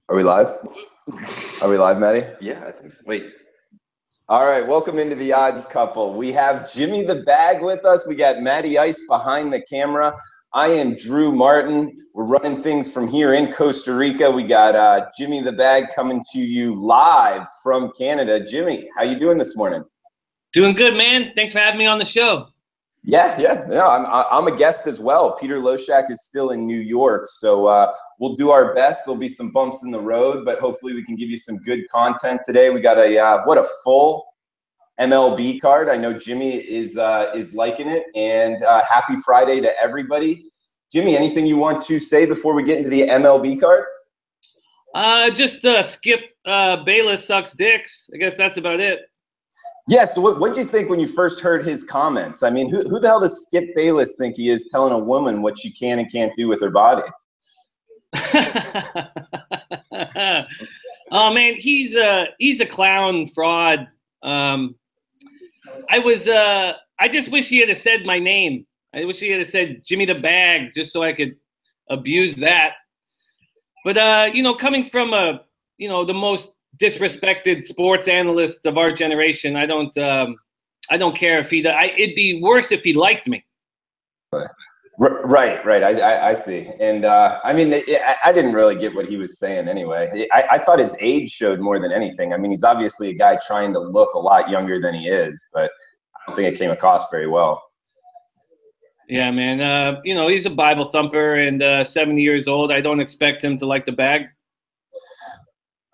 Are we live? Are we live, Maddie? Yeah, I think so. Wait. All right, welcome into the Odds Couple. We have Jimmy the Bag with us. We got Matty Ice behind the camera. I am Drew Martin. We're running things from here in Costa Rica. We got Jimmy the Bag coming to you live from Canada. Jimmy, how you doing this morning? Doing good, man. Thanks for having me on the show. Yeah. I'm a guest as well. Peter Loshak is still in New York, so we'll do our best. There'll be some bumps in the road, but hopefully we can give you some good content today. We got what a full MLB card. I know Jimmy is liking it, and happy Friday to everybody. Jimmy, anything you want to say before we get into the MLB card? Just skip Bayless sucks dicks. I guess that's about it. Yeah, so what did you think when you first heard his comments? I mean, who the hell does Skip Bayless think he is telling a woman what she can and can't do with her body? Oh, man, he's a clown fraud. I just wish he had said my name. I wish he had said Jimmy the Bag just so I could abuse that. But, coming from the most disrespected sports analyst of our generation, I don't care if it'd be worse if he liked me. Right. I see. And I didn't really get what he was saying anyway. I thought his age showed more than anything. I mean, he's obviously a guy trying to look a lot younger than he is, but I don't think it came across very well. Yeah, man. He's a Bible thumper and 70 years old. I don't expect him to like the bag.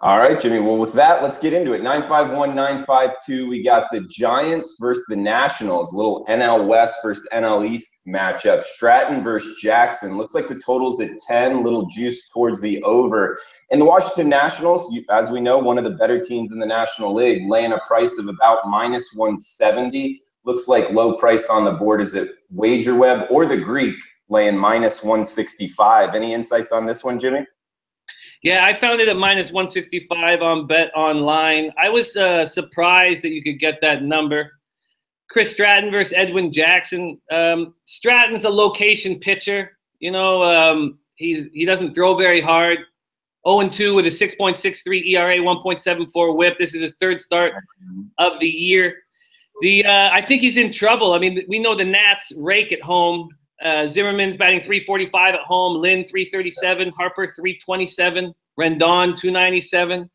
All right, Jimmy. Well, with that, let's get into it. 951-952. We got the Giants versus the Nationals. A little NL West versus NL East matchup. Stratton versus Jackson. Looks like the total's at 10. Little juice towards the over. And the Washington Nationals, as we know, one of the better teams in the National League, laying a price of about -170. Looks like low price on the board. Is it WagerWeb or the Greek laying -165? Any insights on this one, Jimmy? Yeah, I found it at -165 on Bet Online. I was surprised that you could get that number. Chris Stratton versus Edwin Jackson. Stratton's a location pitcher. He doesn't throw very hard. 0-2 with a 6.63 ERA, 1.74 WHIP. This is his third start of the year. I think he's in trouble. I mean, we know the Nats rake at home. Zimmerman's batting .345 at home. Lynn .337. Harper .327. Rendon .297.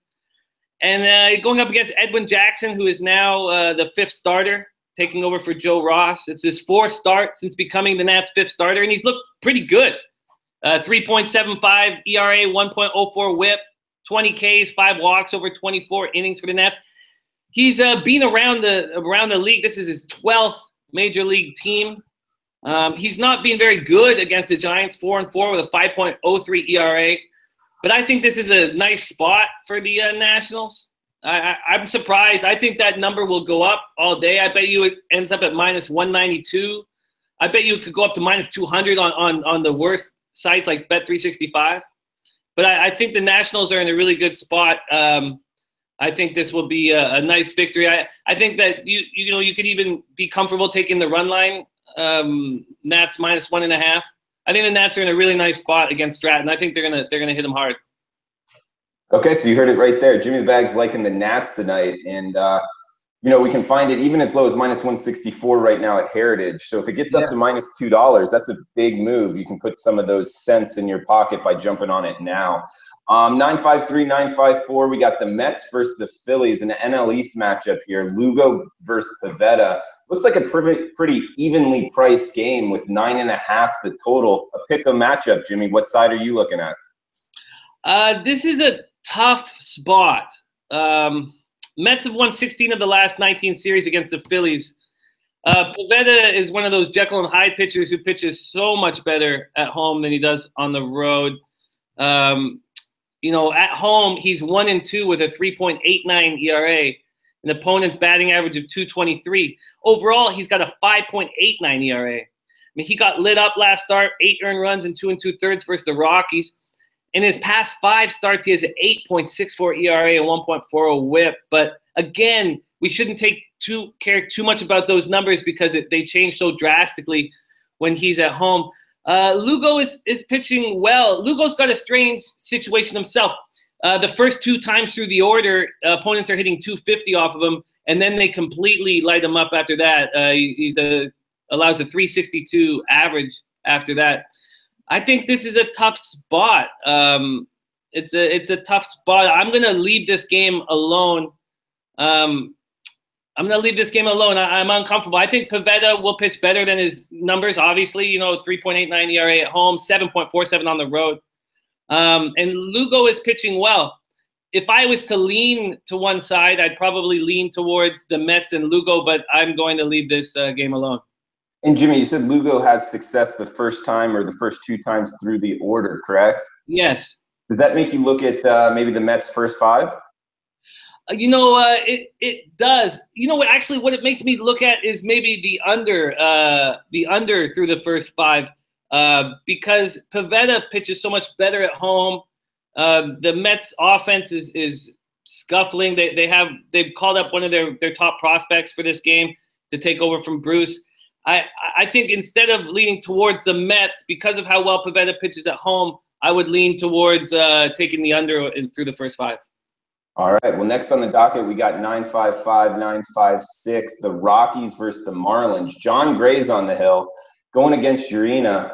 And going up against Edwin Jackson, who is now the fifth starter, taking over for Joe Ross. It's his fourth start since becoming the Nats' fifth starter, and he's looked pretty good. 3.75 ERA, 1.04 WHIP, 20 Ks, 5 walks over 24 innings for the Nats. He's been around the league. This is his 12th major league team. He's not been very good against the Giants, 4-4 with a 5.03 ERA. But I think this is a nice spot for the Nationals. I'm surprised. I think that number will go up all day. I bet you it ends up at -192. I bet you it could go up to -200 on the worst sites like Bet365. But I think the Nationals are in a really good spot. I think this will be a nice victory. I think that you could even be comfortable taking the run line. Nats -1.5. I think the Nats are in a really nice spot against Stratton. I think they're gonna hit him hard. Okay, so you heard it right there. Jimmy the Bag's liking the Nats tonight, and we can find it even as low as -164 right now at Heritage. So if it gets up to -$2, that's a big move. You can put some of those cents in your pocket by jumping on it now. 953-954. We got the Mets versus the Phillies in the NL East matchup here. Lugo versus Pivetta. Looks like a pretty evenly priced game with 9.5 the total. A pick-em matchup, Jimmy. What side are you looking at? This is a tough spot. Mets have won 16 of the last 19 series against the Phillies. Pivetta is one of those Jekyll and Hyde pitchers who pitches so much better at home than he does on the road. At home, he's 1-2 with a 3.89 ERA. An opponent's batting average of 223. Overall, he's got a 5.89 ERA. I mean, he got lit up last start, 8 earned runs and 2 2/3 versus the Rockies. In his past 5 starts, he has an 8.64 ERA and 1.40 WHIP. But again, we shouldn't care too much about those numbers because they change so drastically when he's at home. Lugo is pitching well. Lugo's got a strange situation himself. The first 2 times through the order, opponents are hitting 250 off of him, and then they completely light him up after that. Allows a 362 average after that. I think this is a tough spot. It's a tough spot. I'm gonna leave this game alone. I'm uncomfortable. I think Pivetta will pitch better than his numbers. Obviously, 3.89 ERA at home, 7.47 on the road. And Lugo is pitching well. If I was to lean to one side, I'd probably lean towards the Mets and Lugo, but I'm going to leave this game alone. And Jimmy, you said Lugo has success the first time or the first 2 times through the order, correct? Yes. Does that make you look at maybe the Mets' first 5? It does. What it makes me look at is maybe the under through the first 5, because Pivetta pitches so much better at home. The Mets offense is scuffling. They've called up one of their top prospects for this game to take over from Bruce. I think instead of leaning towards the Mets, because of how well Pivetta pitches at home, I would lean towards taking the under through the first 5. All right. Well, next on the docket, we got 955, 956, the Rockies versus the Marlins. John Gray's on the hill going against Urena.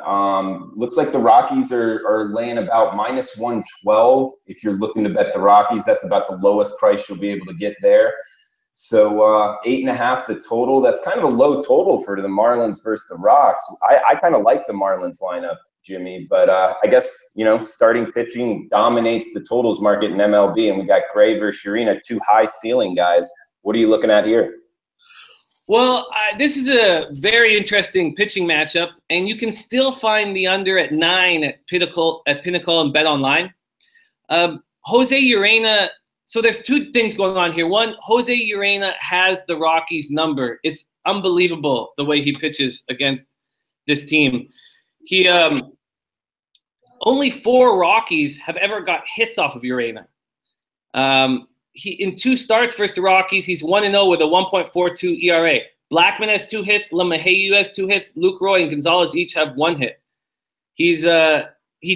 Looks like the Rockies are laying about -112. If you're looking to bet the Rockies, that's about the lowest price you'll be able to get there. So 8.5 the total. That's kind of a low total for the Marlins versus the Rocks. I kind of like the Marlins lineup, Jimmy, but I guess, starting pitching dominates the totals market in MLB, and we got Gray versus Urena, 2 high ceiling guys. What are you looking at here? Well, this is a very interesting pitching matchup, and you can still find the under at 9 at Pinnacle and Bet Online. Jose Urena. So there's 2 things going on here. One, Jose Urena has the Rockies number. It's unbelievable the way he pitches against this team. He only 4 Rockies have ever got hits off of Urena. He in 2 starts versus the Rockies, he's 1-0 with a 1.42 ERA. Blackman has 2 hits, LeMahieu has 2 hits, Luke Roy and Gonzalez each have 1 hit. He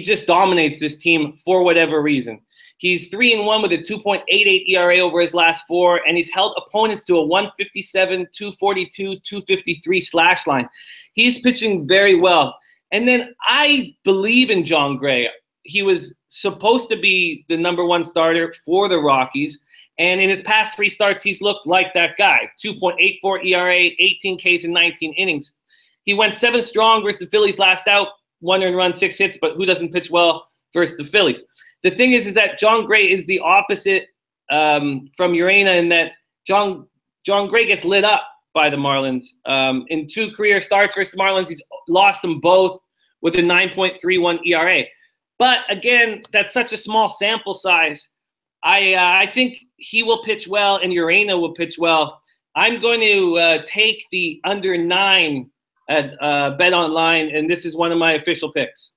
just dominates this team for whatever reason. He's 3-1 with a 2.88 ERA over his last 4, and he's held opponents to a 157, 242, 253 slash line. He's pitching very well. And then I believe in John Gray. He was supposed to be the #1 starter for the Rockies, and in his past 3 starts, he's looked like that guy. 2.84 ERA, 18 Ks in 19 innings. He went 7 strong versus the Phillies last out, 1 earned run, 6 hits, but who doesn't pitch well versus the Phillies? The thing is that John Gray is the opposite from Urena in that John Gray gets lit up by the Marlins. In 2 career starts versus the Marlins, he's lost them both with a 9.31 ERA. But again, that's such a small sample size. I think he will pitch well and Urena will pitch well. I'm going to take the under 9 at Bet Online, and this is one of my official picks.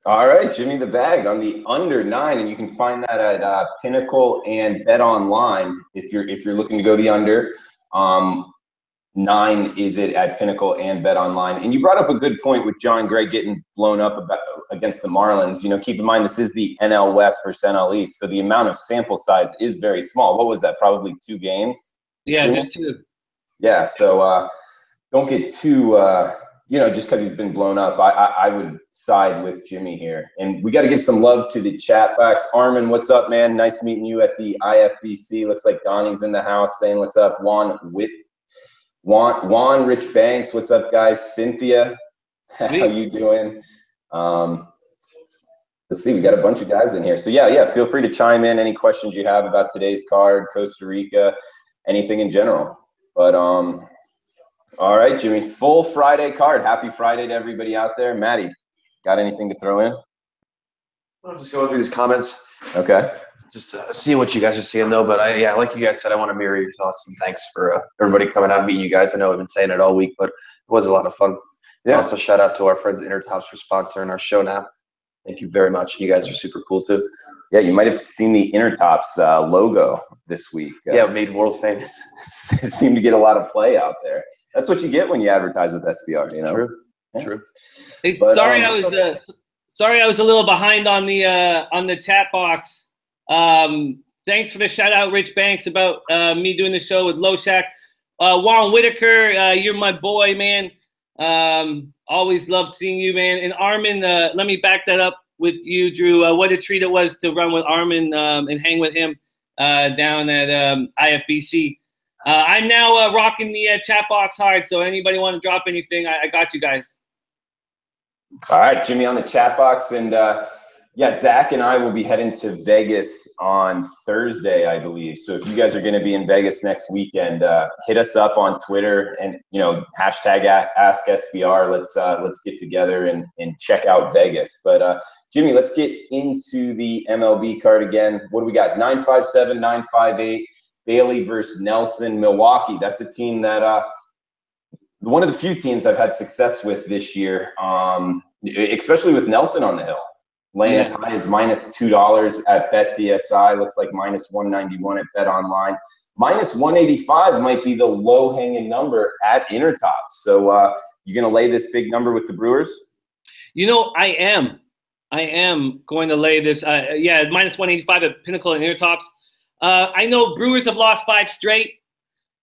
All right, Jimmy the Bag on the under 9, and you can find that at Pinnacle and Bet Online if you're looking to go the under. 9 is it at Pinnacle and Bet Online. And you brought up a good point with John Gray getting blown up against the Marlins. Keep in mind this is the NL West versus NL East, so the amount of sample size is very small. What was that? Probably 2 games. Yeah, just 2. Yeah, so don't get too. Just because he's been blown up, I would side with Jimmy here. And we got to give some love to the chat box. Armin, what's up, man? Nice meeting you at the IFBC. Looks like Donnie's in the house saying what's up. Juan Rich Banks, what's up, guys? Cynthia, how you doing? Let's see, we got a bunch of guys in here. So, yeah, feel free to chime in. Any questions you have about today's card, Costa Rica, anything in general. But, all right, Jimmy, full Friday card. Happy Friday to everybody out there. Maddie, got anything to throw in? I'll just go through these comments. Okay. Just seeing what you guys are seeing, though. But, like you guys said, I want to mirror your thoughts. And thanks for everybody coming out and meeting you guys. I know I've been saying it all week, but it was a lot of fun. Yeah. Also, shout out to our friends at Intertops for sponsoring our show now. Thank you very much. You guys are super cool, too. Yeah, you might have seen the Intertops logo this week. Yeah, made world famous. Seemed to get a lot of play out there. That's what you get when you advertise with SBR, True. Yeah. True. Hey, but, sorry, I was a little behind on the chat box. Thanks for the shout out, Rich Banks, about me doing the show with Loshak. Warren Whitaker, you're my boy, man. Always loved seeing you, man. And Armin, let me back that up with you, Drew. What a treat it was to run with Armin and hang with him down at IFBC. I'm now rocking the chat box hard, so anybody want to drop anything, I got you guys. All right, Jimmy on the chat box. And yeah, Zach and I will be heading to Vegas on Thursday, I believe. So if you guys are going to be in Vegas next weekend, hit us up on Twitter and, hashtag AskSBR. Let's get together and check out Vegas. But Jimmy, let's get into the MLB card again. What do we got? 957, 958, Bailey versus Nelson, Milwaukee. That's a team that one of the few teams I've had success with this year, especially with Nelson on the hill. Laying as high as -$2 at BetDSI. Looks like -191 at BetOnline. -185 might be the low-hanging number at Intertop. So you're going to lay this big number with the Brewers? I am going to lay this. -185 at Pinnacle and Intertops. I know Brewers have lost 5 straight,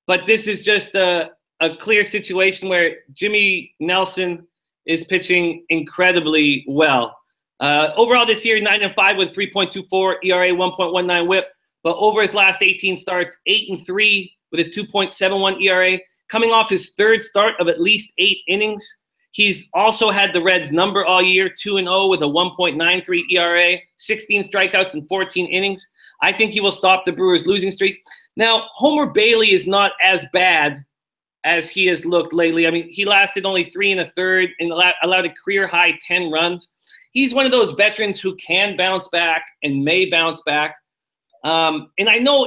but this is just a clear situation where Jimmy Nelson is pitching incredibly well. Overall this year, 9-5 with 3.24 ERA, 1.19 WHIP. But over his last 18 starts, 8-3 with a 2.71 ERA. Coming off his 3rd start of at least 8 innings. He's also had the Reds' number all year, 2-0 with a 1.93 ERA, 16 strikeouts in 14 innings. I think he will stop the Brewers' losing streak. Now, Homer Bailey is not as bad as he has looked lately. I mean, he lasted only 3 1/3 and allowed a career-high 10 runs. He's one of those veterans who can bounce back and may bounce back. And I know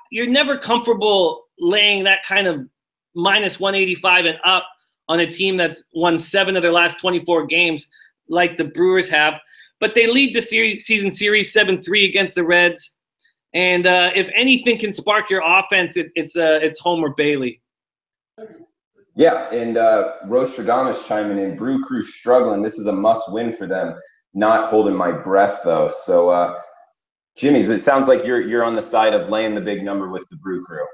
you're never comfortable laying that kind of -185 and up on a team that's won 7 of their last 24 games like the Brewers have. But they lead the season series 7-3 against the Reds. And if anything can spark your offense, it's Homer Bailey. Yeah, and Rostradamus chiming in. Brew Crew struggling. This is a must-win for them. Not holding my breath, though. So, Jimmy, it sounds like you're on the side of laying the big number with the Brew Crew.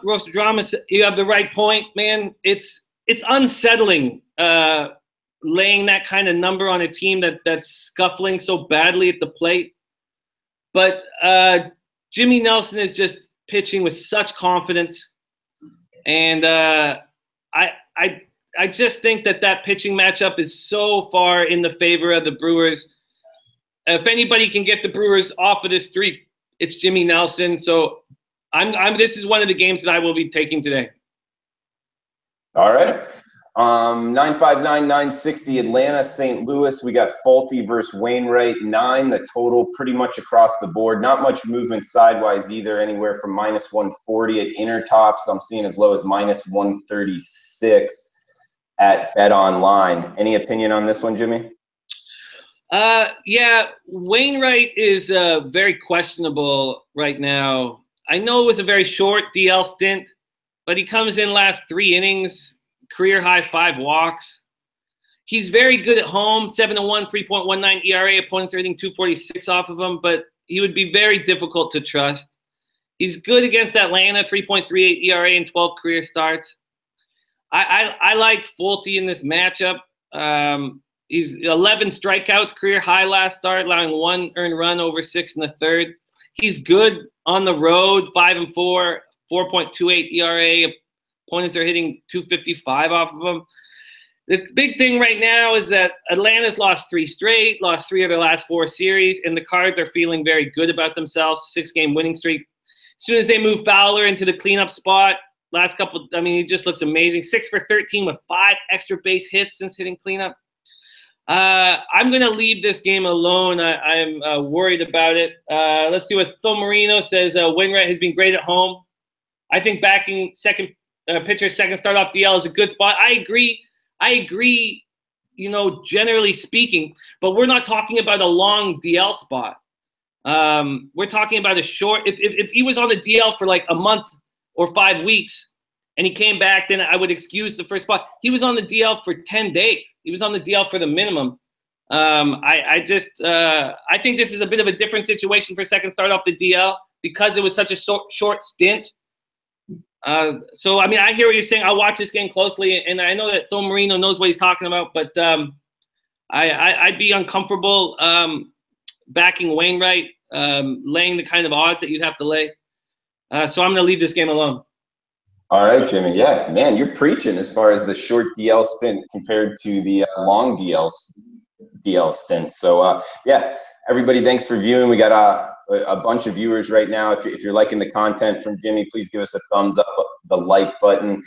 Rostradamus, you have the right point, man. It's unsettling laying that kind of number on a team that's scuffling so badly at the plate. But Jimmy Nelson is just pitching with such confidence. And I just think that pitching matchup is so far in the favor of the Brewers. If anybody can get the Brewers off of this streak, it's Jimmy Nelson. So this is one of the games that I will be taking today. All right. 959, 960, Atlanta, St. Louis. We got Faulty versus Wainwright, 9. The total pretty much across the board. Not much movement sidewise either, anywhere from -140 at Intertops. I'm seeing as low as -136 at BetOnline. Any opinion on this one, Jimmy? Yeah, Wainwright is very questionable right now. I know it was a very short DL stint, but he comes in last 3 innings, career high 5 walks. He's very good at home, 7-1, 3.19 ERA. Opponents are hitting 246 off of him, but he would be very difficult to trust. He's good against Atlanta, 3.38 ERA in 12 career starts. I like Faulty in this matchup. He's 11 strikeouts, career high last start, allowing 1 earned run over 6 1/3. He's good on the road, 5-4, 4.28 ERA. Opponents are hitting 255 off of him. The big thing right now is that Atlanta's lost 3 straight, lost 3 of their last 4 series, and the Cards are feeling very good about themselves, 6-game winning streak. As soon as they move Fowler into the cleanup spot, he just looks amazing. 6 for 13 with 5 extra base hits since hitting cleanup. I'm going to leave this game alone. I'm worried about it. Let's see what Phil Marino says. Wainwright has been great at home. I think backing pitcher's second start off DL is a good spot. I agree, generally speaking, but we're not talking about a long DL spot. We're talking about a short – if he was on the DL for like a month or 5 weeks and he came back, then I would excuse the first spot. He was on the DL for 10 days. He was on the DL for the minimum. I think this is a bit of a different situation for second start off the DL because it was such a short stint. So, I mean, I hear what you're saying. I'll watch this game closely, and I know that Phil Marino knows what he's talking about, but I'd be uncomfortable backing Wainwright, laying the kind of odds that you'd have to lay. So I'm going to leave this game alone. All right, Jimmy. Yeah, man, you're preaching as far as the short DL stint compared to the long DL stint. So, yeah, everybody, thanks for viewing. We got a bunch of viewers right now. If you're liking the content from Jimmy, please give us a thumbs up, the like button.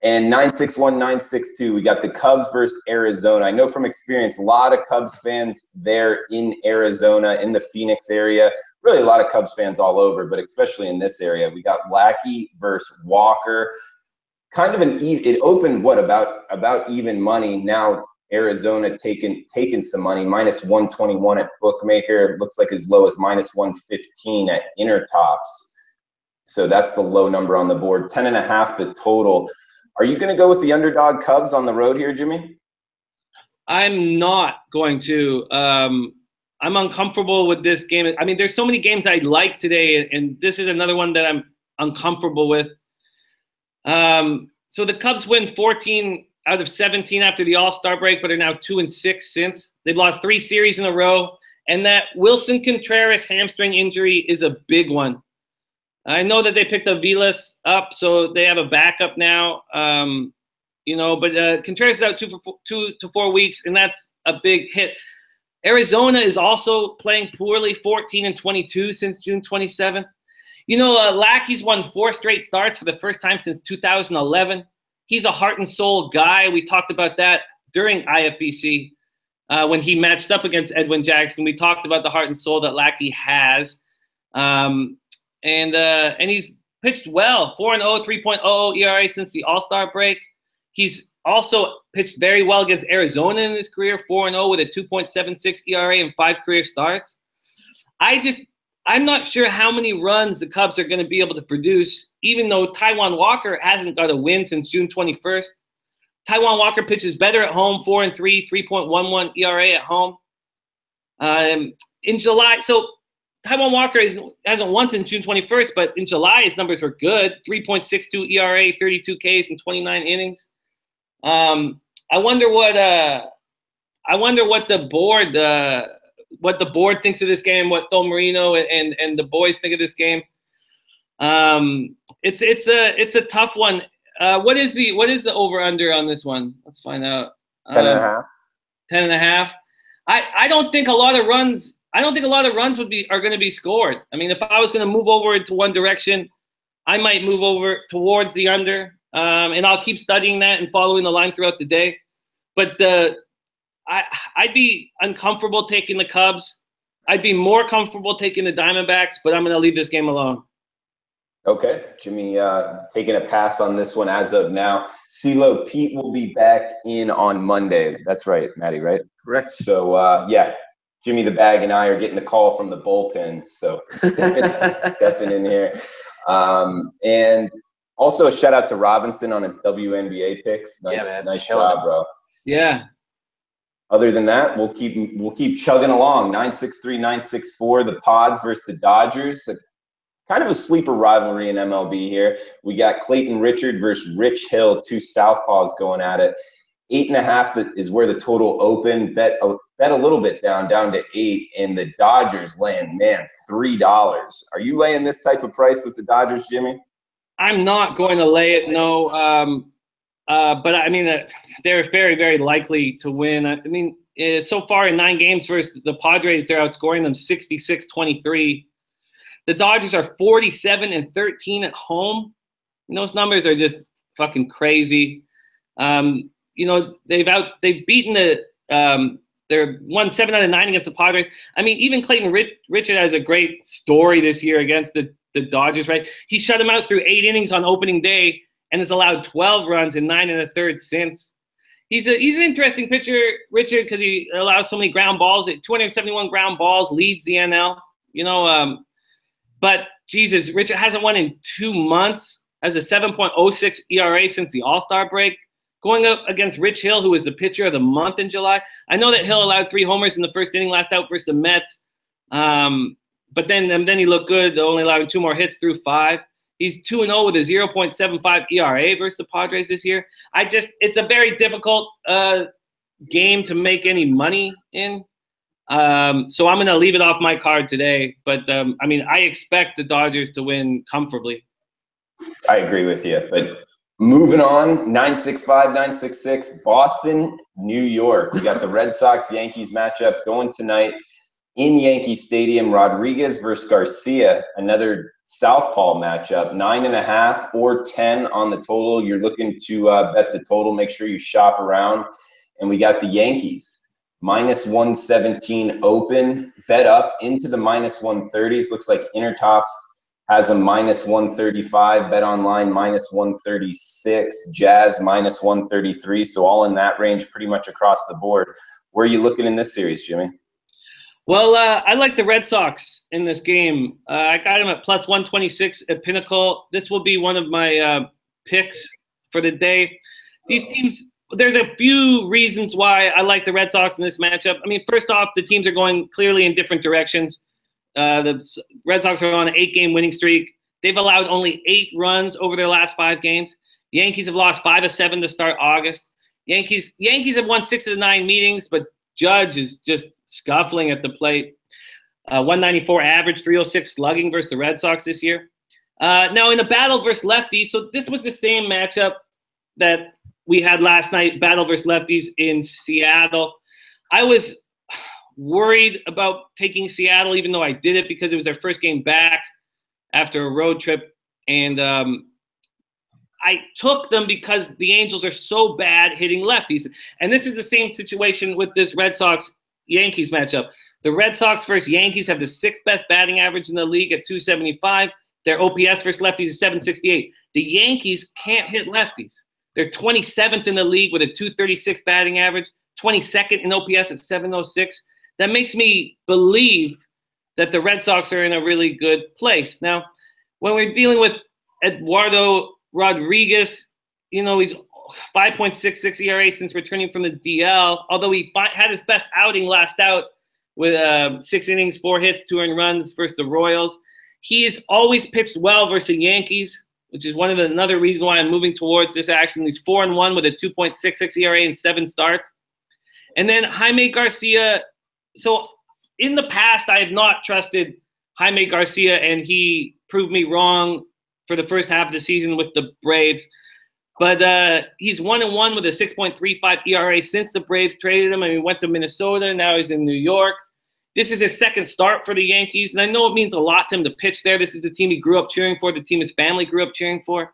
And 961-962, we got the Cubs versus Arizona. I know from experience, a lot of Cubs fans there in Arizona, in the Phoenix area. Really a lot of Cubs fans all over, but especially in this area. We got Lackey versus Walker. Kind of it opened, about even money. Now Arizona taking some money, -121 at bookmaker. It looks like as low as -115 at Intertops. So that's the low number on the board. 10.5 the total. Are you going to go with the underdog Cubs on the road here, Jimmy? I'm not going to. I'm uncomfortable with this game. I mean, there's so many games I like today, and this is another one that I'm uncomfortable with. So the Cubs win 14 out of 17 after the All-Star break, but are now 2-6 since. They've lost 3 series in a row, and that Wilson Contreras hamstring injury is a big one. I know that they picked Aviles up, so they have a backup now. But Contreras is out 2 to 4 weeks, and that's a big hit. Arizona is also playing poorly, 14-22 since June 27th. Lackey's won 4 straight starts for the first time since 2011. He's a heart and soul guy. We talked about that during IFBC when he matched up against Edwin Jackson. We talked about the heart and soul that Lackey has. And he's pitched well, 4-0, 3.00 ERA since the All-Star break. He's also pitched very well against Arizona in his career, 4-0 with a 2.76 ERA and 5 career starts. I'm not sure how many runs the Cubs are going to be able to produce, even though Taijuan Walker hasn't got a win since June 21st. Taijuan Walker pitches better at home, 4-3, 3.11 ERA at home. In July, so Taijuan Walker hasn't won since June 21st, but in July his numbers were good, 3.62 ERA, 32 Ks in 29 innings. I wonder what the board thinks of this game, what Phil Marino and the boys think of this game. It's a tough one. What is the over under on this one? Let's find out. 10.5. 10.5. I don't think a lot of runs are going to be scored. I mean, if I was going to move over into one direction, I might move over towards the under, and I'll keep studying that and following the line throughout the day. But I'd be uncomfortable taking the Cubs. I'd be more comfortable taking the Diamondbacks, but I'm going to leave this game alone. Okay, Jimmy, taking a pass on this one as of now. CeeLo Pete will be back in on Monday. That's right, Maddie, right? Correct. So, yeah, Jimmy the Bag and I are getting the call from the bullpen, so stepping in here. And also a shout out to Robinson on his WNBA picks. Nice job, bro. Yeah. Other than that, we'll keep chugging along. 963-964, the Pods versus the Dodgers. Kind of a sleeper rivalry in MLB here. We got Clayton Richard versus Rich Hill, 2 southpaws going at it. 8.5 is where the total opened. Bet a little bit down to 8, and the Dodgers laying, man, $3. Are you laying this type of price with the Dodgers, Jimmy? I'm not going to lay it, no. But I mean, they're very, very likely to win. I mean, so far in 9 games versus the Padres, they're outscoring them 66-23. The Dodgers are 47-13 at home. And those numbers are just fucking crazy. They've beaten they're won 7 out of 9 against the Padres. I mean, even Clayton Richard has a great story this year against the Dodgers, right? He shut them out through 8 innings on opening day and has allowed 12 runs in 9 1/3 since. He's an interesting pitcher, Richard, because he allows so many ground balls. 271 ground balls, leads the NL. But Jesus, Richard hasn't won in 2 months. Has a 7.06 ERA since the All-Star break. going up against Rich Hill, who was the pitcher of the month in July. I know that Hill allowed 3 homers in the first inning last out versus the Mets, but then he looked good, only allowing 2 more hits through 5. He's 2-0 with a 0.75 ERA versus the Padres this year. It's a very difficult game to make any money in. So I'm going to leave it off my card today. But, I expect the Dodgers to win comfortably. I agree with you. But moving on, 965, 966, Boston, New York. We got the Red Sox-Yankees matchup going tonight in Yankee Stadium. Rodriguez versus Garcia, another southpaw matchup, 9.5 or 10 on the total. You're looking to bet the total. Make sure you shop around. And we got the Yankees. -117 open, bet up into the -130s. Looks like Intertops has a -135, bet online -136, Jazz -133. So all in that range pretty much across the board. Where are you looking in this series, Jimmy? Well, I like the Red Sox in this game. I got them at +126 at Pinnacle. This will be one of my picks for the day. These teams, there's a few reasons why I like the Red Sox in this matchup. First off, the teams are going clearly in different directions. The Red Sox are on an 8-game winning streak. They've allowed only 8 runs over their last 5 games. The Yankees have lost 5 of 7 to start August. Yankees have won 6 of the 9 meetings, but Judge is just scuffling at the plate. 194 average, 306 slugging versus the Red Sox this year. Now in the battle versus lefties, so this was the same matchup that we had last night, battle versus lefties in Seattle. I was worried about taking Seattle, even though I did it because it was their first game back after a road trip. And I took them because the Angels are so bad hitting lefties. And this is the same situation with this Red Sox-Yankees matchup. The Red Sox versus Yankees have the 6th best batting average in the league at 275. Their OPS versus lefties is 768. The Yankees can't hit lefties. They're 27th in the league with a 236 batting average, 22nd in OPS at 706. That makes me believe that the Red Sox are in a really good place. Now, when we're dealing with Eduardo Rodriguez, he's 5.66 ERA since returning from the DL, although he had his best outing last out with 6 innings, 4 hits, 2 earned runs versus the Royals. He has always pitched well versus the Yankees, which is another reason why I'm moving towards this action. He's 4-1 with a 2.66 ERA in 7 starts. And then Jaime Garcia. So in the past, I have not trusted Jaime Garcia, and he proved me wrong for the first half of the season with the Braves. But he's 1-1 with a 6.35 ERA since the Braves traded him. He went to Minnesota. Now he's in New York. This is his 2nd start for the Yankees, and I know it means a lot to him to pitch there. This is the team he grew up cheering for, the team his family grew up cheering for.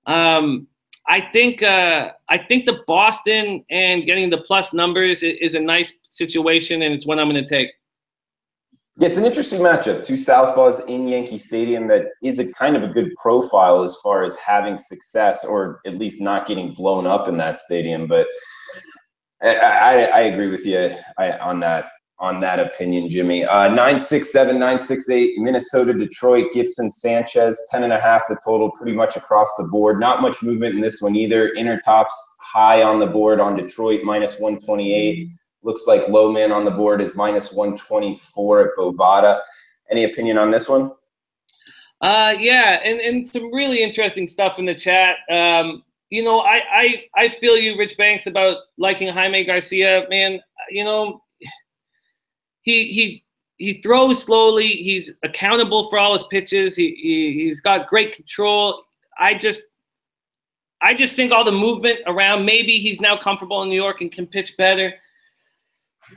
I think the Boston and getting the plus numbers is a nice situation, and it's one I'm going to take. Yeah, it's an interesting matchup. 2 southpaws in Yankee Stadium that is a kind of a good profile as far as having success, or at least not getting blown up in that stadium. But I agree with you on that opinion, Jimmy. 967, 968, Minnesota, Detroit, Gibson, Sanchez, 10.5 the total, pretty much across the board. Not much movement in this one either. Intertops high on the board on Detroit, -128. Looks like low man on the board is -124 at Bovada. Any opinion on this one? Yeah, and some really interesting stuff in the chat. I feel you, Rich Banks, about liking Jaime Garcia. Man, He throws slowly. He's accountable for all his pitches. He's got great control. I just think all the movement around. Maybe he's now comfortable in New York and can pitch better.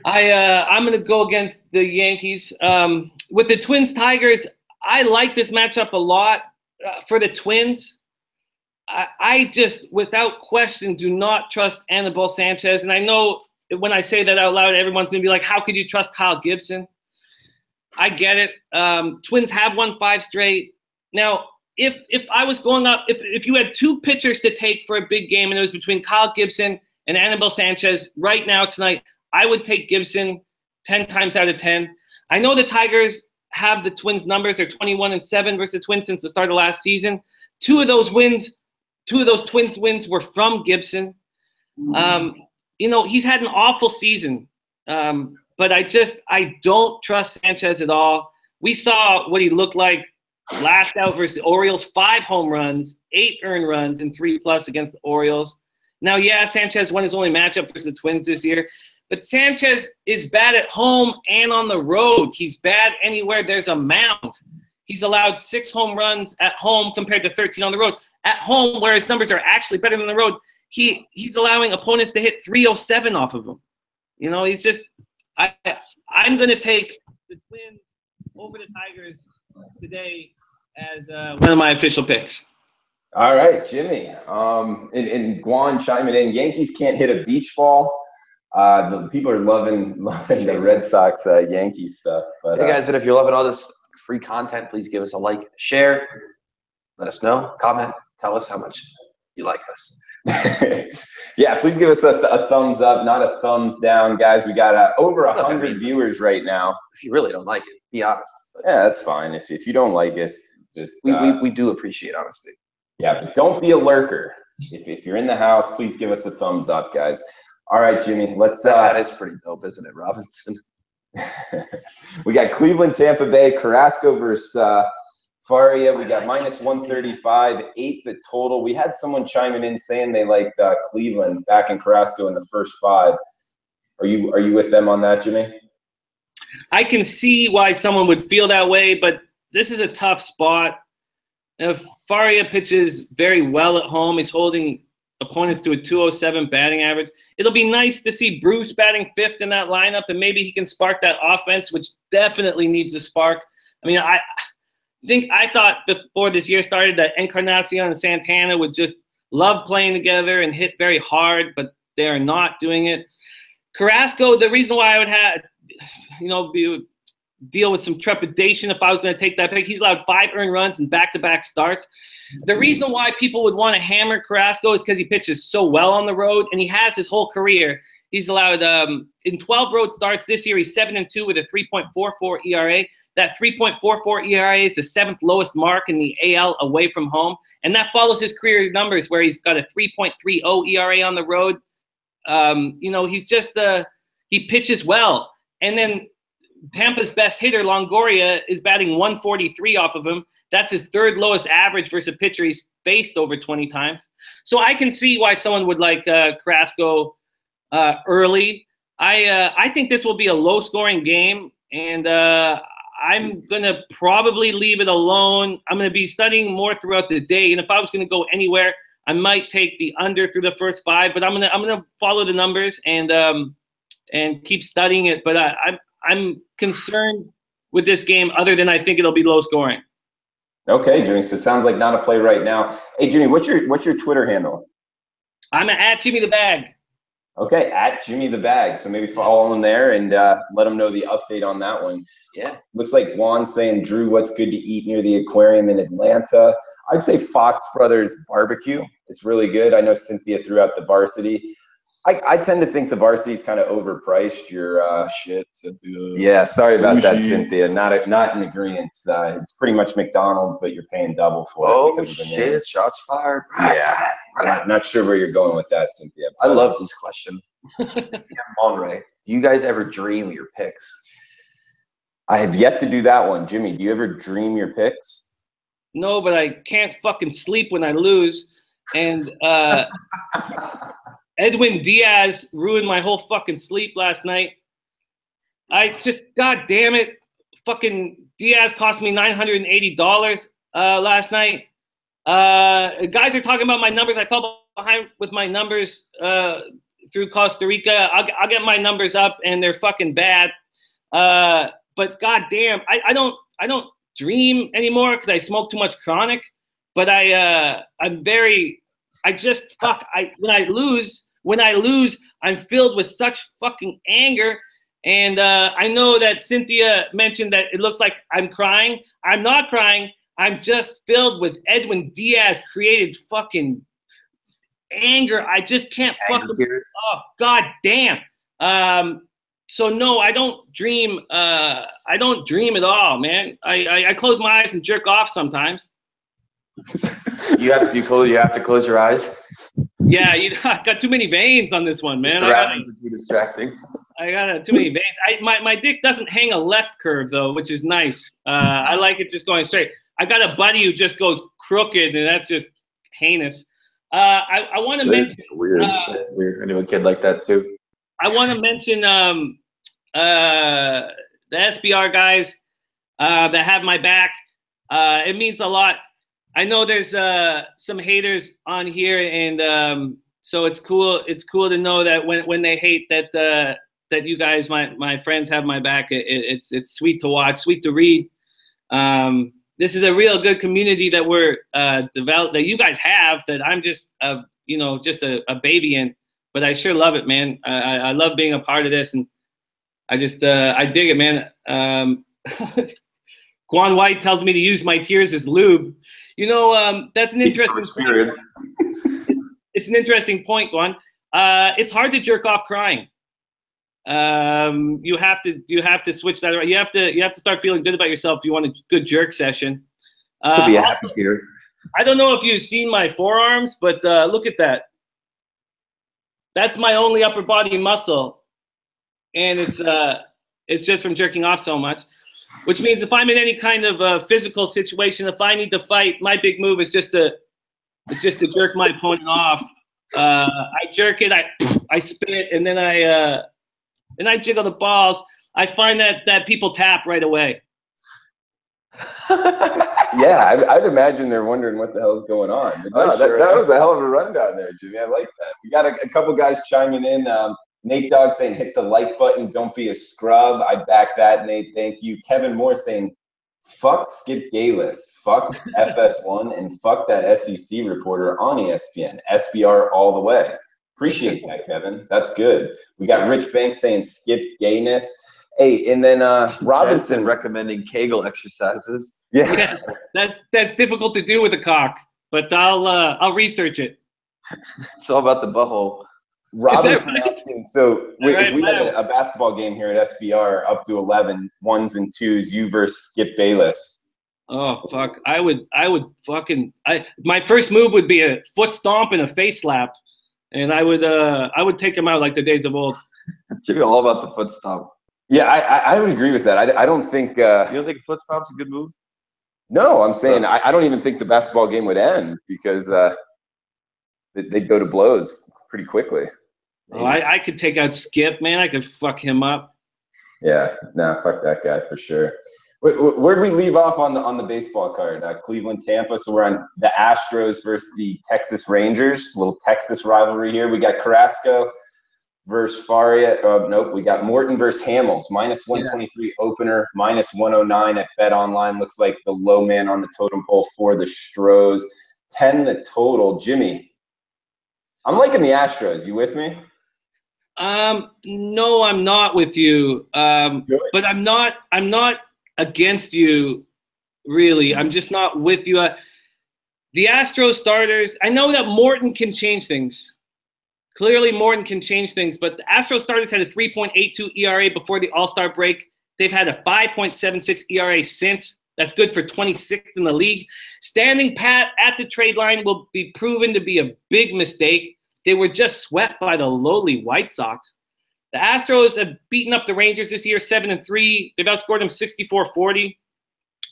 I'm going to go against the Yankees with the Twins Tigers. I like this matchup a lot for the Twins. I just, without question, do not trust Anibal Sanchez, and I know. When I say that out loud, everyone's going to be like, how could you trust Kyle Gibson? I get it. Twins have won 5 straight. Now, if I was going up, if you had 2 pitchers to take for a big game and it was between Kyle Gibson and Anibal Sanchez right now tonight, I would take Gibson 10 times out of 10. I know the Tigers have the Twins numbers. They're 21-7 versus the Twins since the start of last season. 2 of those Twins wins were from Gibson. You know, he's had an awful season, but I don't trust Sanchez at all. We saw what he looked like last out versus the Orioles: 5 home runs, 8 earned runs, and 3+ against the Orioles. Now, yeah, Sanchez won his only matchup versus the Twins this year, but Sanchez is bad at home and on the road. He's bad anywhere there's a mound. He's allowed 6 home runs at home compared to 13 on the road. At home, where his numbers are actually better than the road, he's allowing opponents to hit 307 off of him. You know, he's just I'm going to take the Twins over the Tigers today as one of my official picks. All right, Jimmy. And Guan chiming in. Yankees can't hit a beach ball. The people are loving the Red Sox Yankees stuff. But, hey guys, and if you're loving all this free content, please give us a like, share, let us know, comment, tell us how much you like us. Yeah, please give us a thumbs up, not a thumbs down, guys. We got over 100 viewers right now. If you really don't like it, be honest. But yeah, that's fine. If you don't like us, just we do appreciate honesty. Yeah, but don't be a lurker. If you're in the house, please give us a thumbs up, guys. All right, Jimmy, let's. That is pretty dope, isn't it, Robinson? We got Cleveland, Tampa Bay, Carrasco versus Faria. We got -135, 8 the total. We had someone chiming in saying they liked Cleveland back in Carrasco in the first 5. Are you with them on that, Jimmy? I can see why someone would feel that way, but this is a tough spot. If Faria pitches very well at home, he's holding opponents to a 207 batting average. It'll be nice to see Bruce batting 5th in that lineup, and maybe he can spark that offense, which definitely needs a spark. I mean, I thought before this year started that Encarnacion and Santana would just love playing together and hit very hard, but they are not doing it. Carrasco, the reason why I would have, deal with some trepidation if I was going to take that pick, he's allowed 5 earned runs in back-to-back starts. The reason why people would want to hammer Carrasco is because he pitches so well on the road, and he has his whole career. He's allowed in 12 road starts this year. He's 7-2 with a 3.44 ERA. That 3.44 ERA is the 7th lowest mark in the AL away from home, and that follows his career numbers where he's got a 3.30 ERA on the road. He's just he pitches well, and then Tampa's best hitter, Longoria, is batting 143 off of him. That's his 3rd lowest average versus a pitcher he's faced over 20 times. So I can see why someone would like Carrasco early. I think this will be a low-scoring game, and I'm going to probably leave it alone. I'm going to be studying more throughout the day, and if I was going to go anywhere, I might take the under through the first 5, but I'm gonna follow the numbers and keep studying it. But I'm concerned with this game, other than I think it'll be low scoring. Okay, Jimmy. So it sounds like not a play right now. Hey, Jimmy, what's your Twitter handle? I'm at Jimmy the Bag. Okay, at Jimmy the Bag. So maybe follow him there and let him know the update on that one. Yeah. Looks like Juan's saying, Drew, what's good to eat near the aquarium in Atlanta? I'd say Fox Brothers Barbecue. It's really good. I know Cynthia threw out the Varsity. I tend to think the Varsity is kind of overpriced. Your shit. Yeah, sorry about that, Cynthia. Not in agreement. It's pretty much McDonald's, but you're paying double for it. Oh shit! Shots fired. Yeah, I'm not sure where you're going with that, Cynthia. I love this question. Monray, do you guys ever dream your picks? I have yet to do that one, Jimmy. Do you ever dream your picks? No, but I can't fucking sleep when I lose, and Edwin Diaz ruined my whole fucking sleep last night. God damn it. Fucking Diaz cost me $980 last night. Guys are talking about my numbers. I fell behind with my numbers through Costa Rica. I'll get my numbers up, and they're fucking bad. But god damn, I don't dream anymore because I smoke too much chronic. But when I lose, I'm filled with such fucking anger. And I know that Cynthia mentioned that it looks like I'm crying. I'm not crying. I'm just filled with Edwin Diaz created fucking anger. I just can't fucking. Oh god damn. So no, I don't dream. I don't dream at all, man. I close my eyes and jerk off sometimes. You have to close your eyes. Yeah, I got too many veins on this one, man. Surroundings are too distracting. I got too many veins. My dick doesn't hang a left curve though, which is nice. I like it just going straight. I got a buddy who just goes crooked, and that's just heinous. I want to mention weird. That's weird. I knew a kid like that too. I want to mention the SBR guys that have my back. It means a lot. I know there's some haters on here, and so it's cool. It's cool to know that when they hate that you guys, my friends, have my back. It's sweet to watch, sweet to read. This is a real good community that we're developed, that you guys have, that I'm just just a baby in. But I sure love it, man. I love being a part of this, and I just I dig it, man. Guan White tells me to use my tears as lube. That's an interesting experience. It's an interesting point, Guan. It's hard to jerk off crying. You have to switch that around. You have to start feeling good about yourself if you want a good jerk session. Could be a happy tears. I don't know if you've seen my forearms, but look at that. That's my only upper body muscle, and it's just from jerking off so much. Which means if I'm in any kind of physical situation, if I need to fight, my big move is just to jerk my opponent off. I jerk it, I spit, and then I jiggle the balls. I find that people tap right away. Yeah, I'd imagine they're wondering what the hell is going on. But no, that was a hell of a rundown there, Jimmy. I like that. We got a couple guys chiming in. Nate Dogg saying, hit the like button, don't be a scrub. I back that, Nate. Thank you. Kevin Moore saying, fuck Skip Bayless, fuck FS1, and fuck that SEC reporter on ESPN. SBR all the way. Appreciate that, Kevin. That's good. We got Rich Banks saying, skip gayness. Hey, and then Robinson recommending Kegel exercises. Yeah, that's difficult to do with a cock, but I'll research it. It's all about the butthole. Robinson asking, so if we had a basketball game here at SBR up to 11, 1s and 2s, you versus Skip Bayless. Oh fuck! I would my first move would be a foot stomp and a face slap, and I would take him out like the days of old. It's all about the foot stomp. Yeah, I would agree with that. I don't think. You don't think a foot stomp's a good move? No, I'm saying I don't even think the basketball game would end because they'd go to blows pretty quickly. Oh, I could take out Skip, man. I could fuck him up. Yeah, nah, fuck that guy for sure. Where'd we leave off on the baseball card? Cleveland, Tampa. So we're on the Astros versus the Texas Rangers. A little Texas rivalry here. We got Carrasco versus Faria. Nope, we got Morton versus Hamels. -123 opener, -109 at Bet Online. Looks like the low man on the totem pole for the Stros. 10 the total. Jimmy, I'm liking the Astros. You with me? No, I'm not with you. But I'm not against you, really. I'm just not with you. The Astros starters, I know that Morton can change things. Clearly, Morton can change things, but the Astros starters had a 3.82 ERA before the All-Star break. They've had a 5.76 ERA since. That's good for 26th in the league. Standing pat at the trade line will be proven to be a big mistake. They were just swept by the lowly White Sox. The Astros have beaten up the Rangers this year 7-3. They've outscored them 64-40.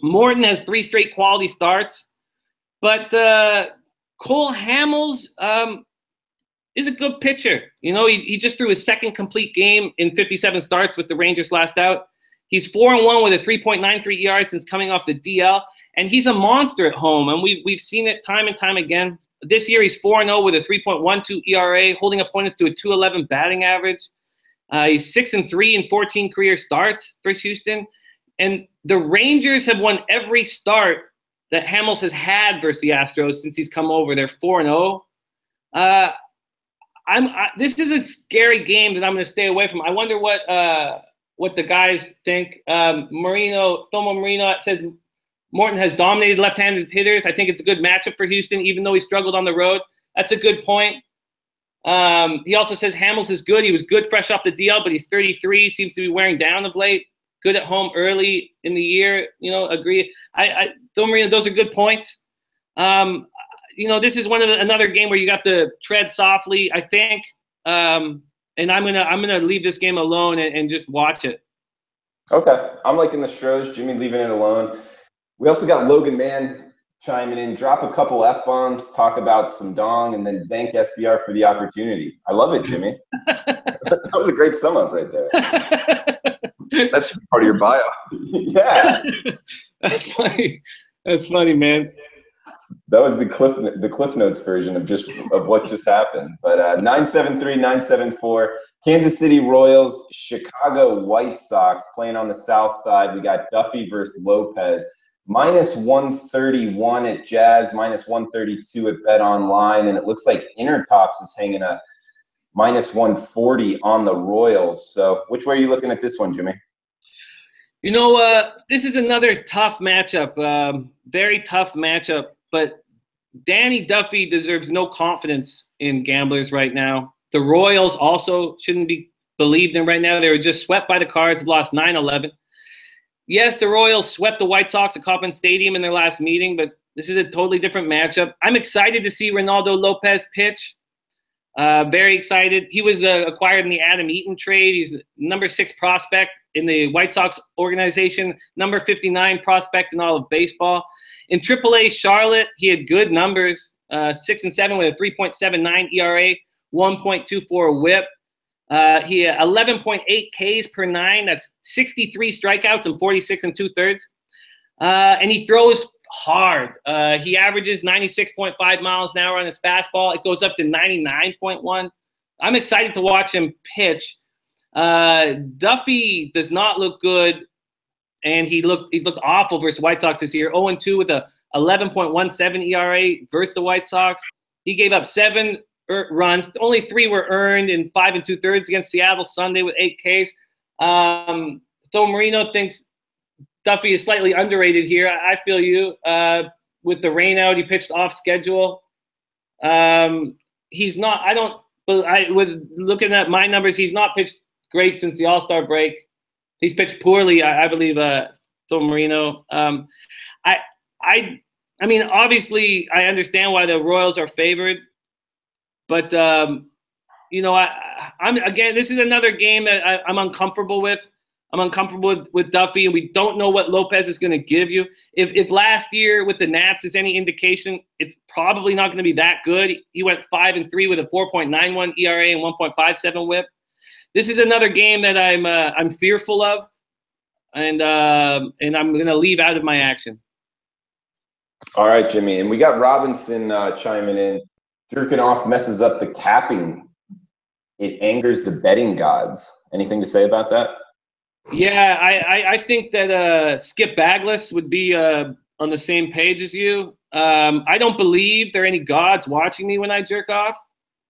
Morton has 3 straight quality starts. But Cole Hamels is a good pitcher. You know, he just threw his second complete game in 57 starts with the Rangers last out. He's 4-1 with a 3.93 ERA since coming off the DL, and he's a monster at home, and we've seen it time and time again. This year he's 4-0 with a 3.12 ERA, holding opponents to a 2.11 batting average. He's 6-3 in 14 career starts for Houston, and the Rangers have won every start that Hamels has had versus the Astros since he's come over. They're 4-0. This is a scary game that I'm going to stay away from. I wonder what the guys think. Thomo Marino says Morton has dominated left-handed hitters. I think it's a good matchup for Houston, even though he struggled on the road. That's a good point. He also says Hamels is good. He was good fresh off the DL, but he's 33, seems to be wearing down of late. Good at home early in the year. You know, agree. Thomo Marino, those are good points. This is another game where you have to tread softly, I think. And I'm gonna leave this game alone and just watch it. Okay, I'm liking the Stros. Jimmy leaving it alone. We also got Logan Mann chiming in. Drop a couple F-bombs, talk about some dong, and then thank SBR for the opportunity. I love it, Jimmy. That was a great sum up right there. That's part of your bio. Yeah. That's funny. That's funny, man. That was the Cliff Notes version of what just happened. But 973-974, Kansas City Royals, Chicago White Sox playing on the south side. We got Duffy versus Lopez. -131 at Jazz, -132 at Bet Online, and it looks like Intertops is hanging a -140 on the Royals. So which way are you looking at this one, Jimmy? This is another tough matchup, very tough matchup. But Danny Duffy deserves no confidence in gamblers right now. The Royals also shouldn't be believed in right now. They were just swept by the Cards, lost 9-11. Yes, the Royals swept the White Sox at Kauffman Stadium in their last meeting, but this is a totally different matchup. I'm excited to see Ronaldo Lopez pitch. Very excited. He was acquired in the Adam Eaton trade. He's the number 6 prospect in the White Sox organization, number 59 prospect in all of baseball. In AAA Charlotte, he had good numbers, 6-7 with a 3.79 ERA, 1.24 WHIP. He had 11.8 Ks per 9. That's 63 strikeouts and 46 2/3. And he throws hard. He averages 96.5 miles an hour on his fastball. It goes up to 99.1. I'm excited to watch him pitch. Duffy does not look good, and he's looked awful versus the White Sox this year. 0-2 with a 11.17 ERA versus the White Sox. He gave up 7 runs. Only 3 were earned in 5 2/3 against Seattle Sunday with 8 Ks. Though Marino thinks Duffy is slightly underrated here. I feel you. With the rain out, he pitched off schedule. He's not. With looking at my numbers, he's not pitched great since the All-Star break. He's pitched poorly, I believe. Though Marino. I mean, obviously, I understand why the Royals are favored, but I'm again. This is another game that I'm uncomfortable with. I'm uncomfortable with Duffy, and we don't know what Lopez is going to give you. If last year with the Nats is any indication, it's probably not going to be that good. He went 5-3 with a 4.91 ERA and 1.57 WHIP. This is another game that I'm fearful of, and I'm going to leave out of my action. All right, Jimmy, and we got Robinson chiming in. Jerking off messes up the capping. It angers the betting gods. Anything to say about that? Yeah, I think that Skip Bagless would be on the same page as you. I don't believe there are any gods watching me when I jerk off.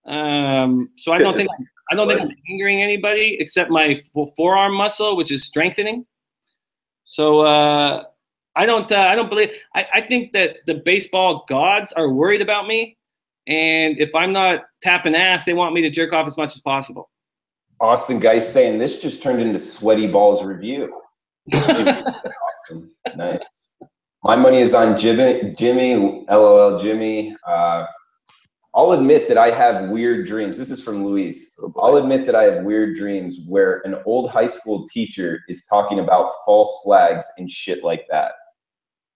So I don't think I'm angering anybody except my forearm muscle, which is strengthening. So I don't believe. I think that the baseball gods are worried about me, and if I'm not tapping ass, they want me to jerk off as much as possible. Austin Geist saying this just turned into Sweaty Balls review. Austin, nice. My money is on Jimmy. LOL, Jimmy. I'll admit that I have weird dreams. This is from Luis. I'll admit that I have weird dreams where an old high school teacher is talking about false flags and shit like that.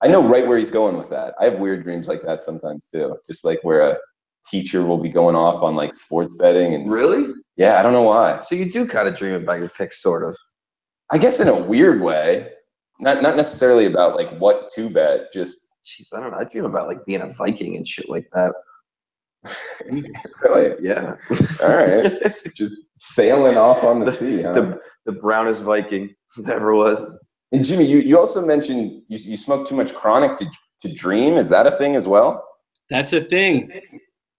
I know right where he's going with that. I have weird dreams like that sometimes too. Just like where a teacher will be going off on like sports betting and Really? Yeah, I don't know why. So you do kind of dream about your picks, sort of. I guess in a weird way. Not necessarily about like what to bet, just Jeez, I don't know. I dream about like being a Viking and shit like that. really? Yeah. All right. Just sailing off on the sea, huh? The brownest Viking ever was. And Jimmy, you also mentioned you smoke too much chronic to dream. Is that a thing as well? That's a thing.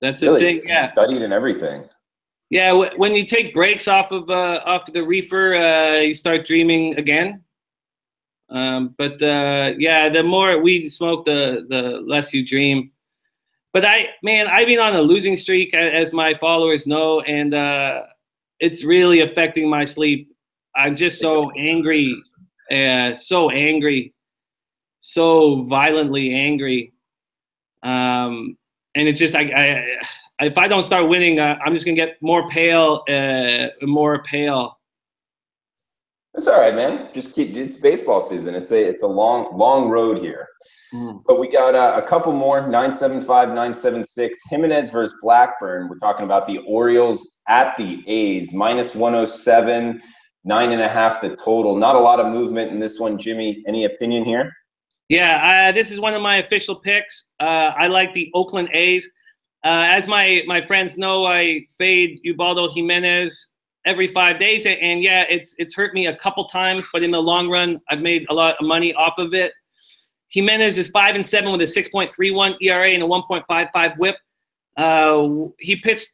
That's a Really? thing. It's Yeah. studied and everything. Yeah. When you take breaks off of the reefer, you start dreaming again. Yeah, the more weed you smoke, the less you dream. But I've been on a losing streak, as my followers know, and it's really affecting my sleep. I'm just so angry, so violently angry. And it just, if I don't start winning, I'm just gonna get more pale, more pale. It's all right, man. Just keep. It's baseball season. It's a long road here. But we got a couple more. 975, 976. Jimenez versus Blackburn. We're talking about the Orioles at the A's. -107, 9.5 the total. Not a lot of movement in this one, Jimmy. Any opinion here? Yeah, this is one of my official picks. I like the Oakland A's. As my friends know, I fade Ubaldo Jimenez every 5 days, and yeah, it's hurt me a couple times, but in the long run, I've made a lot of money off of it. Jimenez is 5-7 with a 6.31 ERA and a 1.55 WHIP. He pitched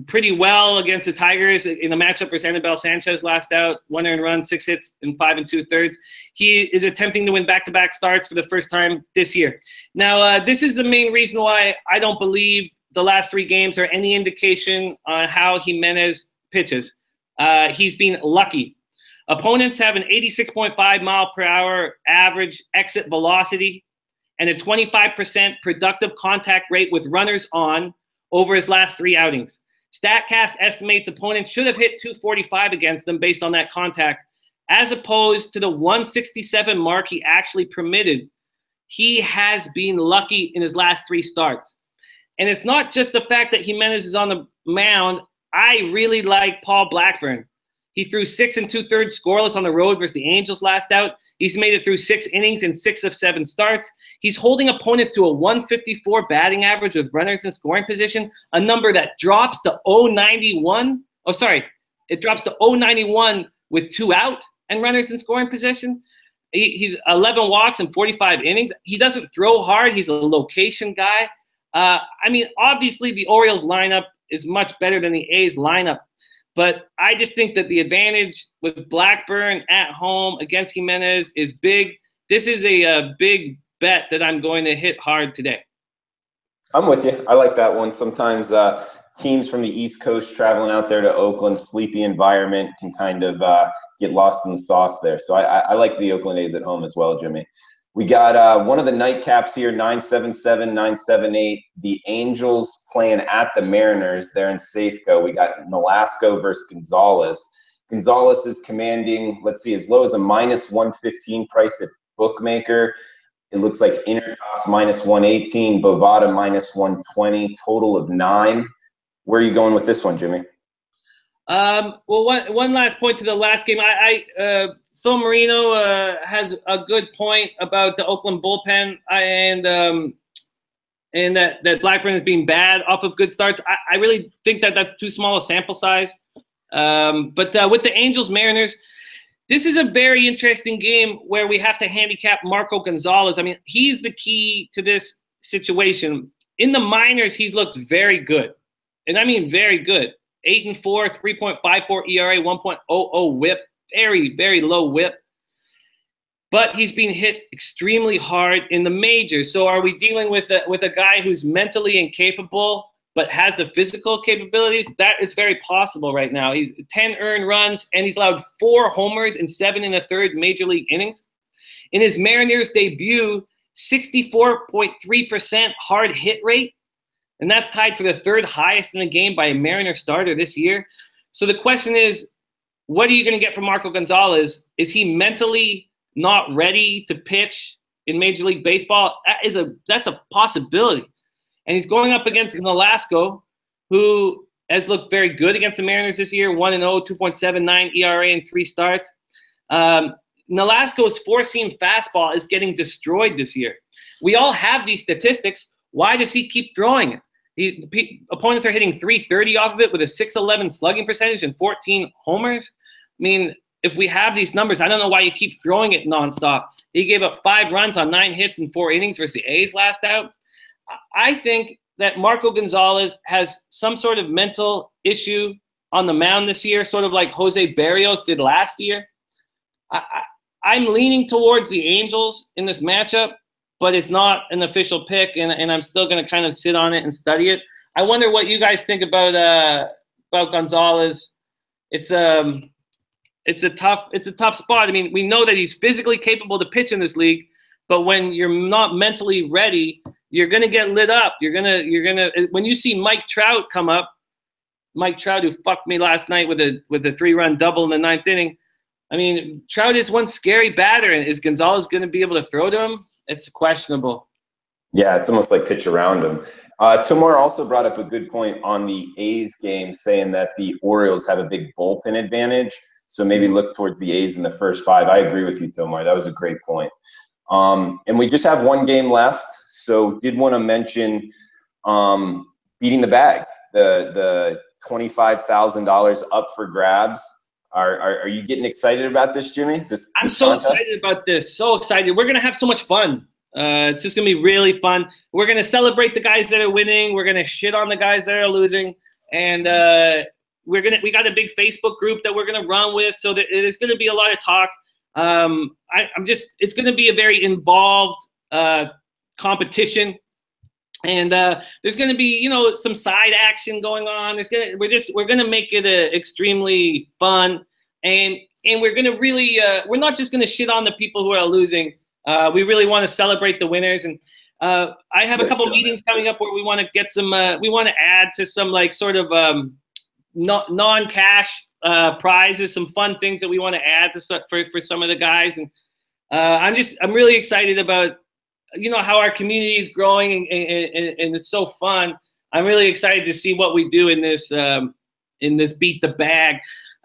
pretty well against the Tigers in the matchup versus Anibal Sanchez last out. 1 earned run, 6 hits in 5 2/3. He is attempting to win back-to-back starts for the first time this year. Now, this is the main reason why I don't believe the last 3 games are any indication on how Jimenez pitches. He's been lucky. Opponents have an 86.5 mile per hour average exit velocity and a 25% productive contact rate with runners on over his last 3 outings. StatCast estimates opponents should have hit 245 against them based on that contact, as opposed to the 167 mark he actually permitted. He has been lucky in his last 3 starts. And it's not just the fact that Jimenez is on the mound. I really like Paul Blackburn. He threw 6 2/3 scoreless on the road versus the Angels last out. He's made it through 6 innings in 6 of 7 starts. He's holding opponents to a 154 batting average with runners in scoring position, a number that drops to 091. Oh, sorry. It drops to 091 with 2 out and runners in scoring position. He's 11 walks in 45 innings. He doesn't throw hard. He's a location guy. I mean, obviously the Orioles lineup is much better than the A's lineup. But I just think that the advantage with Blackburn at home against Jimenez is big. This is a big bet that I'm going to hit hard today. I'm with you. I like that one. Sometimes teams from the East Coast traveling out there to Oakland, sleepy environment, can kind of get lost in the sauce there. So I like the Oakland A's at home as well, Jimmy. We got one of the nightcaps here, 977, 978. The Angels playing at the Mariners. They're in Safeco. We got Nolasco versus Gonzalez. Gonzalez is commanding, let's see, as low as a -115 price at Bookmaker. It looks like Intercost -118, Bovada -120, total of 9. Where are you going with this one, Jimmy? Well, one last point to the last game. Phil Marino has a good point about the Oakland bullpen and that Blackburn is being bad off of good starts. I really think that that's too small a sample size. But with the Angels-Mariners, this is a very interesting game where we have to handicap Marco Gonzalez. I mean, he's the key to this situation. In the minors, he's looked very good. And I mean very good. 8-4, 3.54 ERA, 1.00 WHIP. Very, very low WHIP. But he's been hit extremely hard in the majors. So are we dealing with a guy who's mentally incapable but has the physical capabilities? That is very possible right now. He's 10 earned runs, and he's allowed 4 homers in 7 1/3 major league innings. In his Mariners debut, 64.3% hard hit rate, and that's tied for the 3rd highest in the game by a Mariner starter this year. So the question is, what are you going to get from Marco Gonzalez? Is he mentally not ready to pitch in Major League Baseball? That's a possibility. And he's going up against Nolasco, who has looked very good against the Mariners this year, 1-0, 2.79 ERA in 3 starts. Nolasco's 4-seam fastball is getting destroyed this year. We all have these statistics. Why does he keep throwing it? Opponents are hitting 330 off of it with a 611 slugging percentage and 14 homers. I mean, if we have these numbers, I don't know why you keep throwing it nonstop. He gave up 5 runs on 9 hits in 4 innings versus the A's last out. I think that Marco Gonzalez has some sort of mental issue on the mound this year, sort of like Jose Barrios did last year. I'm leaning towards the Angels in this matchup, but it's not an official pick, and I'm still going to kind of sit on it and study it. I wonder what you guys think about Gonzalez. It's a tough spot. I mean, we know that he's physically capable to pitch in this league, but when you're not mentally ready, you're gonna get lit up. You're gonna when you see Mike Trout come up, Mike Trout, who fucked me last night with a 3-run double in the 9th inning. I mean, Trout is one scary batter, and is Gonzalez going to be able to throw to him? It's questionable. Yeah, it's almost like pitch around him. Tomar also brought up a good point on the A's game, saying that the Orioles have a big bullpen advantage, so maybe look towards the A's in the first 5. I agree with you, Tomar. That was a great point. And we just have one game left, so did want to mention beating the bag, the $25,000 up for grabs. Are you getting excited about this, Jimmy? I'm so excited about this. So excited. We're going to have so much fun. It's just going to be really fun. We're going to celebrate the guys that are winning. We're going to shit on the guys that are losing. And we got a big Facebook group that we're going to run with. So there's going to be a lot of talk. It's going to be a very involved competition. And there's going to be, some side action going on. We're going to make it extremely fun, and we're going to really we're not just going to shit on the people who are losing. We really want to celebrate the winners, and I have a couple meetings coming up where we want to get some. We want to add to some like sort of non-cash prizes, some fun things that we want to add to for some of the guys, and I'm really excited about. How our community is growing and it's so fun. I'm really excited to see what we do in this beat the bag.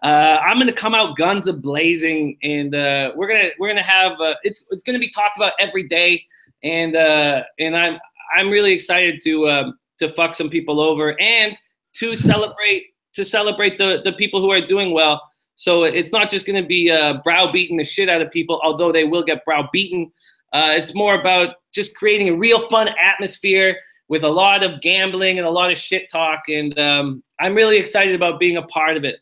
I'm gonna come out guns a blazing, and we're gonna have it's gonna be talked about every day, and I'm really excited to fuck some people over and to celebrate the people who are doing well. So it's not just gonna be browbeating the shit out of people, although they will get browbeaten. It's more about just creating a real fun atmosphere with a lot of gambling and a lot of shit talk. And I'm really excited about being a part of it.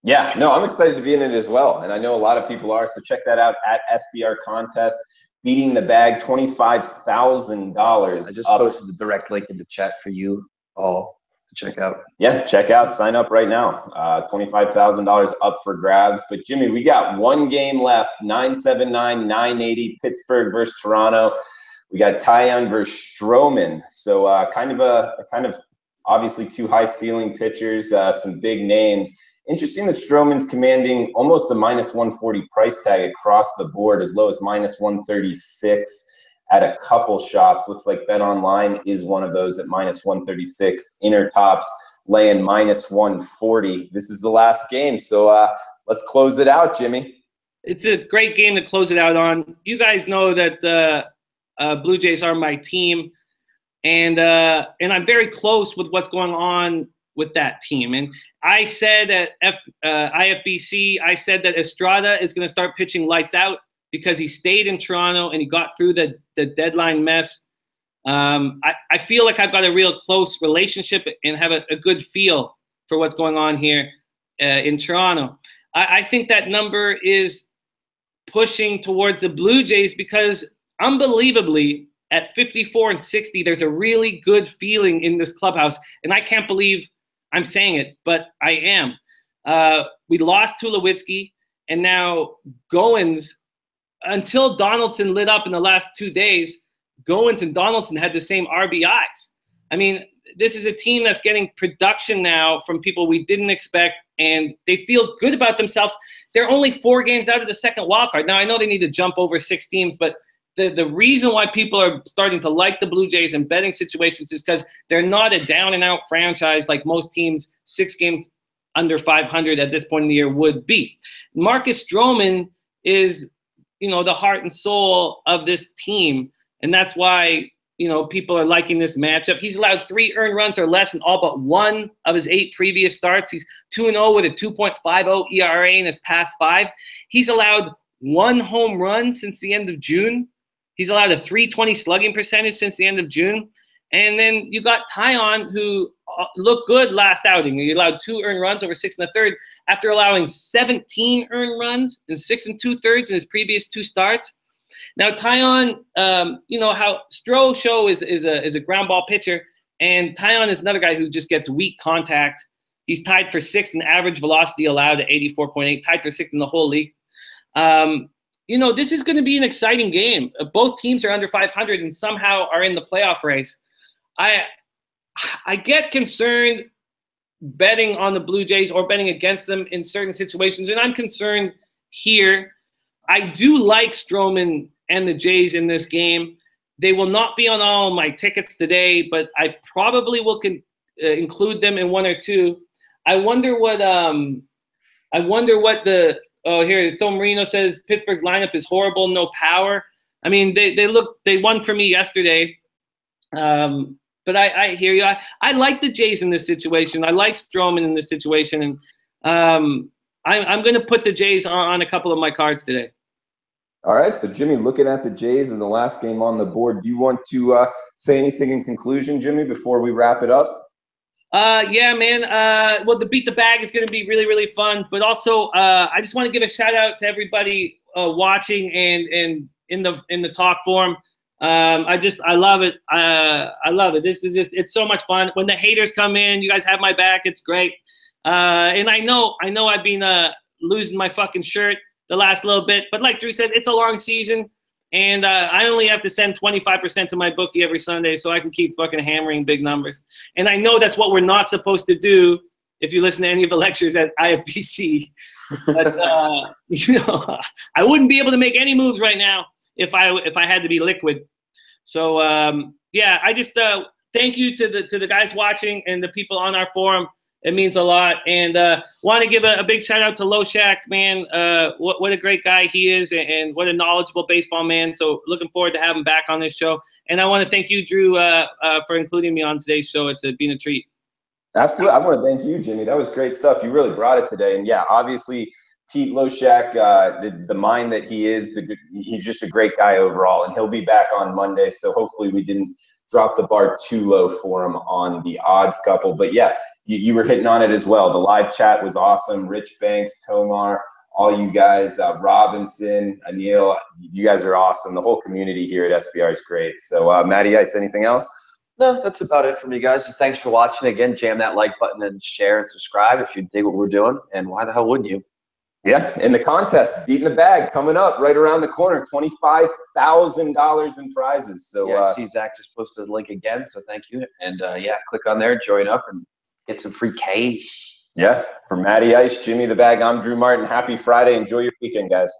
Yeah, no, I'm excited to be in it as well. And I know a lot of people are. So check that out at SBR Contest. Beating the bag, $25,000. I just posted the direct link in the chat for you all to check out. Yeah, check out. Sign up right now. $25,000 up for grabs. But, Jimmy, we got one game left, 979-980, Pittsburgh versus Toronto. We got Taillon versus Stroman. So kind of obviously two high-ceiling pitchers, some big names. Interesting that Stroman's commanding almost a -140 price tag across the board, as low as -136 at a couple shops. Looks like BetOnline is one of those at -136. Intertops laying -140. This is the last game, so let's close it out, Jimmy. It's a great game to close it out on. You guys know that Blue Jays are my team, and I'm very close with what's going on with that team. And I said at IFBC, I said that Estrada is going to start pitching lights out because he stayed in Toronto and he got through the deadline mess. I feel like I've got a real close relationship and have a good feel for what's going on here in Toronto. I think that number is pushing towards the Blue Jays because unbelievably at 54 and 60, there's a really good feeling in this clubhouse. And I can't believe I'm saying it, but I am. We lost Tulowitzki, and now Goins, until Donaldson lit up in the last 2 days, Goins and Donaldson had the same RBIs. I mean, this is a team that's getting production now from people we didn't expect, and they feel good about themselves. They're only 4 games out of the second wild card. Now, I know they need to jump over 6 teams, but the reason why people are starting to like the Blue Jays in betting situations is because they're not a down-and-out franchise like most teams 6 games under 500 at this point in the year would be. Marcus Stroman is, the heart and soul of this team, and that's why, people are liking this matchup. He's allowed 3 earned runs or less in all but 1 of his 8 previous starts. He's 2-0 with a 2.50 ERA in his past 5. He's allowed 1 home run since the end of June. He's allowed a .320 slugging percentage since the end of June. And then you got Taillon, who looked good last outing. He allowed 2 earned runs over 6 1/3 after allowing 17 earned runs in 6 2/3 in his previous 2 starts. Now Taillon, how Stroh show is a ground ball pitcher, and Taillon is another guy who just gets weak contact. He's tied for 6th in average velocity allowed at 84.8, tied for 6th in the whole league. you know, this is going to be an exciting game. Both teams are under 500 and somehow are in the playoff race. I get concerned betting on the Blue Jays or betting against them in certain situations, and I'm concerned here. I do like Stroman and the Jays in this game. They will not be on all my tickets today, but I probably will include them in one or two. I wonder what the here Tom Marino says Pittsburgh's lineup is horrible, no power. I mean, they won for me yesterday. But I hear you. I like the Jays in this situation. I like Stroman in this situation, and I'm going to put the Jays on a couple of my cards today. All right, so Jimmy, looking at the Jays in the last game on the board, do you want to say anything in conclusion, Jimmy, before we wrap it up? Yeah, man. Well, the Beat the Bag is going to be really, really fun. But also, I just want to give a shout out to everybody watching and in the talk forum. I love it. I love it. This is it's so much fun. When the haters come in, you guys have my back. It's great. And I know I've been losing my fucking shirt the last little bit, but like Drew says, it's a long season, and I only have to send 25% to my bookie every Sunday so I can keep fucking hammering big numbers. And I know that's what we're not supposed to do if you listen to any of the lectures at IFBC. But you know, I wouldn't be able to make any moves right now if I had to be liquid. So yeah, I just thank you to the guys watching and the people on our forum. It means a lot. And want to give a big shout out to Loshak, man. What a great guy he is, and what a knowledgeable baseball man. So looking forward to having him back on this show. And I want to thank you, Drew, for including me on today's show. It's been a treat. Absolutely. I want to thank you, Jimmy. That was great stuff. You really brought it today. And yeah, obviously, Pete Loshak, the mind that he is, he's just a great guy overall, and he'll be back on Monday. So hopefully we didn't drop the bar too low for him on the odds couple. But yeah, you were hitting on it as well. The live chat was awesome. Rich Banks, Tomar, all you guys, Robinson, Anil, you guys are awesome. The whole community here at SBR is great. So Matty Ice, anything else? No, that's about it for me, guys. Just thanks for watching. Again, jam that like button and share and subscribe if you dig what we're doing. And why the hell wouldn't you? Yeah, and the contest, Beating the Bag, coming up right around the corner, $25,000 in prizes. So yeah, I see Zach just posted a link again, so thank you. And yeah, click on there, join up, and get some free cash. Yeah, for Matty Ice, Jimmy the Bag, I'm Drew Martin. Happy Friday. Enjoy your weekend, guys.